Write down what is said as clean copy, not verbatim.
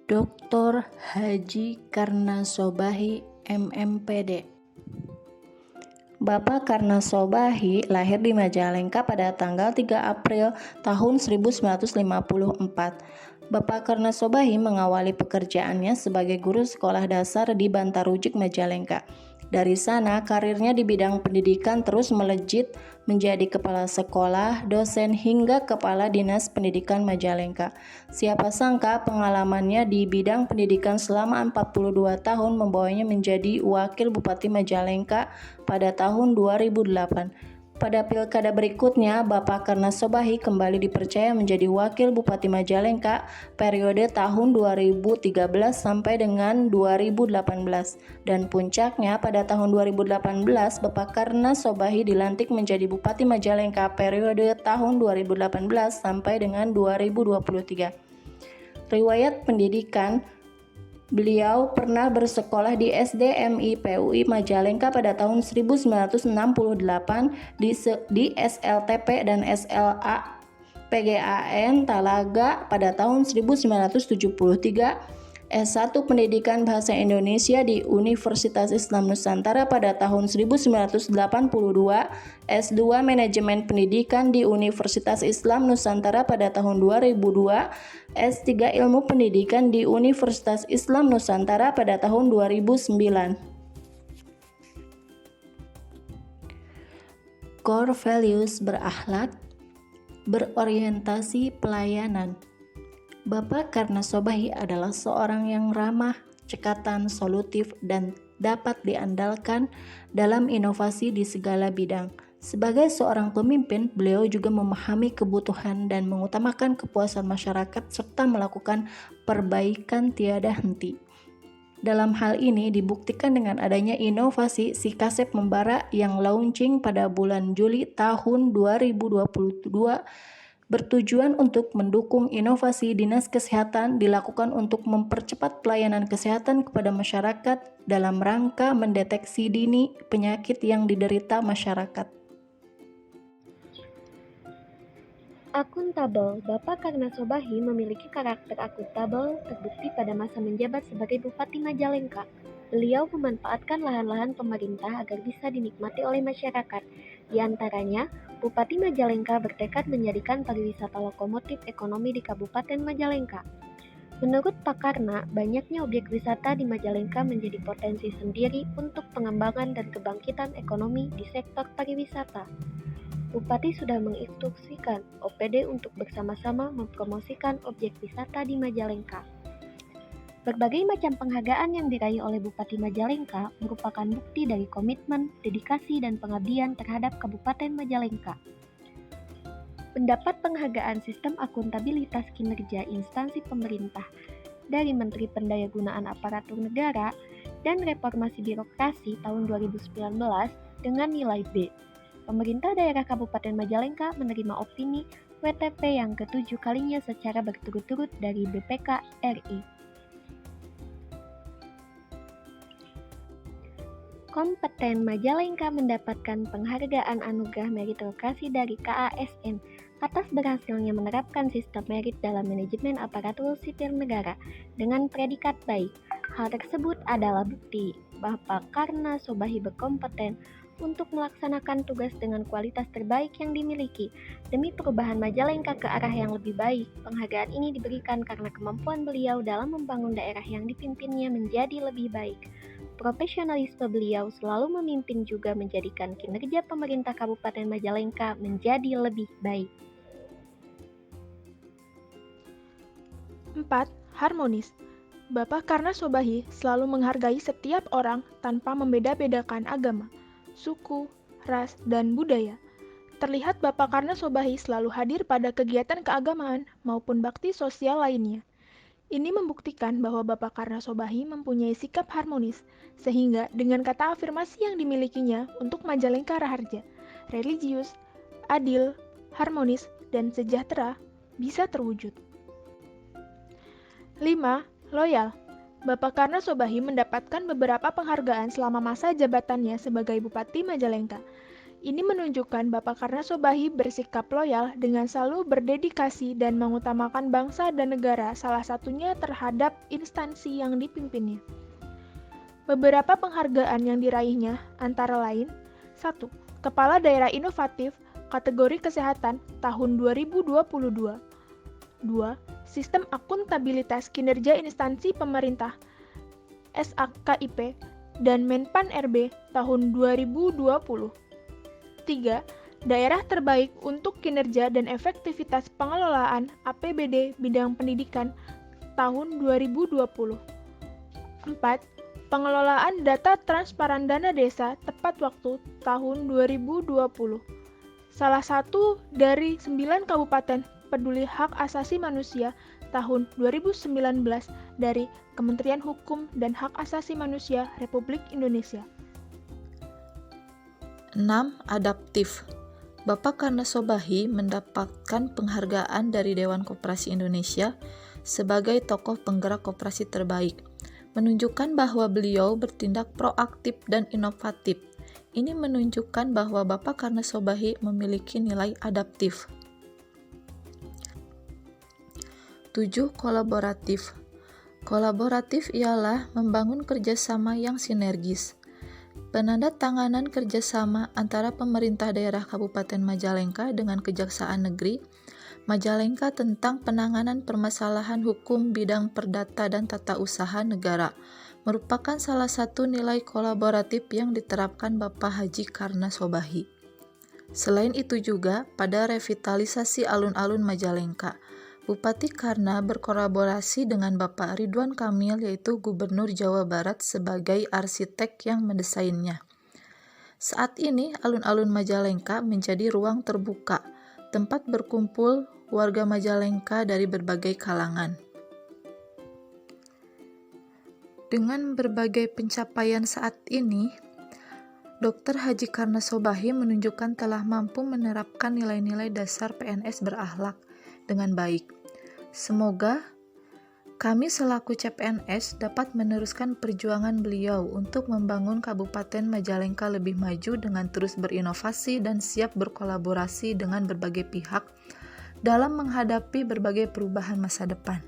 Dr. Haji Karnasobahi, MMPD. Bapak Karnasobahi lahir di Majalengka pada tanggal 3 April tahun 1954. Bapak Karnasobahi mengawali pekerjaannya sebagai guru sekolah dasar di Bantarujuk, Majalengka. Dari sana, karirnya di bidang pendidikan terus melejit menjadi kepala sekolah, dosen, hingga kepala dinas pendidikan Majalengka. Siapa sangka pengalamannya di bidang pendidikan selama 42 tahun membawanya menjadi wakil Bupati Majalengka pada tahun 2008. Pada pilkada berikutnya, Bapak Karnasobahi kembali dipercaya menjadi wakil Bupati Majalengka periode tahun 2013 sampai dengan 2018. Dan puncaknya pada tahun 2018, Bapak Karnasobahi dilantik menjadi Bupati Majalengka periode tahun 2018 sampai dengan 2023. Riwayat pendidikan: beliau pernah bersekolah di SDMI PUI Majalengka pada tahun 1968, di SLTP dan SLA PGAN Talaga pada tahun 1973, S1 Pendidikan Bahasa Indonesia di Universitas Islam Nusantara pada tahun 1982, S2 Manajemen Pendidikan di Universitas Islam Nusantara pada tahun 2002, S3 Ilmu Pendidikan di Universitas Islam Nusantara pada tahun 2009. Core values: berakhlak, berorientasi pelayanan. Bapak Karnasobahi adalah seorang yang ramah, cekatan, solutif, dan dapat diandalkan dalam inovasi di segala bidang. Sebagai seorang pemimpin, beliau juga memahami kebutuhan dan mengutamakan kepuasan masyarakat serta melakukan perbaikan tiada henti. Dalam hal ini dibuktikan dengan adanya inovasi si Kasep Membara yang launching pada bulan Juli tahun 2022 bertujuan untuk mendukung inovasi Dinas Kesehatan dilakukan untuk mempercepat pelayanan kesehatan kepada masyarakat dalam rangka mendeteksi dini penyakit yang diderita masyarakat. Akuntabel. Bapak Karnasobahi memiliki karakter akuntabel terbukti pada masa menjabat sebagai Bupati Majalengka. Beliau memanfaatkan lahan-lahan pemerintah agar bisa dinikmati oleh masyarakat. Di antaranya, Bupati Majalengka bertekad menjadikan pariwisata lokomotif ekonomi di Kabupaten Majalengka. Menurut Pak Karna, banyaknya objek wisata di Majalengka menjadi potensi sendiri untuk pengembangan dan kebangkitan ekonomi di sektor pariwisata. Bupati sudah menginstruksikan OPD untuk bersama-sama mempromosikan objek wisata di Majalengka. Berbagai macam penghargaan yang diraih oleh Bupati Majalengka merupakan bukti dari komitmen, dedikasi, dan pengabdian terhadap Kabupaten Majalengka. Mendapat penghargaan Sistem Akuntabilitas Kinerja Instansi Pemerintah dari Menteri Pendayagunaan Aparatur Negara dan Reformasi Birokrasi tahun 2019 dengan nilai B. Pemerintah daerah Kabupaten Majalengka menerima opini WTP yang ke-7 kalinya secara berturut-turut dari BPK RI. Kompeten Majalengka mendapatkan penghargaan Anugerah Meritokrasi dari KASN atas berhasilnya menerapkan sistem merit dalam manajemen aparatur sipil negara dengan predikat baik. Hal tersebut adalah bukti bahwa Karnasobahi berkompeten untuk melaksanakan tugas dengan kualitas terbaik yang dimiliki demi perubahan Majalengka ke arah yang lebih baik. Penghargaan ini diberikan karena kemampuan beliau dalam membangun daerah yang dipimpinnya menjadi lebih baik. Profesionalisme beliau selalu memimpin juga menjadikan kinerja pemerintah Kabupaten Majalengka menjadi lebih baik. 4. Harmonis. Bapak Karnasobahi selalu menghargai setiap orang tanpa membeda-bedakan agama, suku, ras, dan budaya. Terlihat Bapak Karnasobahi selalu hadir pada kegiatan keagamaan maupun bakti sosial lainnya. Ini membuktikan bahwa Bapak Karnasobahi mempunyai sikap harmonis, sehingga dengan kata afirmasi yang dimilikinya untuk Majalengka Raharja, religius, adil, harmonis, dan sejahtera bisa terwujud. 5. Loyal. Bapak Karnasobahi mendapatkan beberapa penghargaan selama masa jabatannya sebagai Bupati Majalengka. Ini menunjukkan Bapak Karna Sobahi bersikap loyal dengan selalu berdedikasi dan mengutamakan bangsa dan negara, salah satunya terhadap instansi yang dipimpinnya. Beberapa penghargaan yang diraihnya antara lain: 1. Kepala Daerah Inovatif kategori Kesehatan tahun 2022. 2. Sistem Akuntabilitas Kinerja Instansi Pemerintah SAKIP dan Menpan RB tahun 2020. 3. Daerah terbaik untuk kinerja dan efektivitas pengelolaan APBD bidang pendidikan tahun 2020. 4. Pengelolaan data transparan dana desa tepat waktu tahun 2020. Salah satu dari 9 kabupaten peduli hak asasi manusia tahun 2019 dari Kementerian Hukum dan Hak Asasi Manusia Republik Indonesia. 6. Adaptif. Bapak Karna Sobahi mendapatkan penghargaan dari Dewan Koperasi Indonesia sebagai tokoh penggerak koperasi terbaik, menunjukkan bahwa beliau bertindak proaktif dan inovatif. Ini menunjukkan bahwa Bapak Karna Sobahi memiliki nilai adaptif. 7. Kolaboratif. Kolaboratif ialah membangun kerjasama yang sinergis. Penandatanganan kerjasama antara pemerintah daerah Kabupaten Majalengka dengan Kejaksaan Negeri Majalengka tentang penanganan permasalahan hukum bidang perdata dan tata usaha negara merupakan salah satu nilai kolaboratif yang diterapkan Bapak Haji Karna Sobahi. Selain itu juga, pada revitalisasi alun-alun Majalengka, Bupati Karna berkolaborasi dengan Bapak Ridwan Kamil, yaitu Gubernur Jawa Barat, sebagai arsitek yang mendesainnya. Saat ini, alun-alun Majalengka menjadi ruang terbuka, tempat berkumpul warga Majalengka dari berbagai kalangan. Dengan berbagai pencapaian saat ini, Dr. Haji Karna Sobahi menunjukkan telah mampu menerapkan nilai-nilai dasar PNS berakhlak dengan baik. Semoga kami selaku CPNS dapat meneruskan perjuangan beliau untuk membangun Kabupaten Majalengka lebih maju dengan terus berinovasi dan siap berkolaborasi dengan berbagai pihak dalam menghadapi berbagai perubahan masa depan.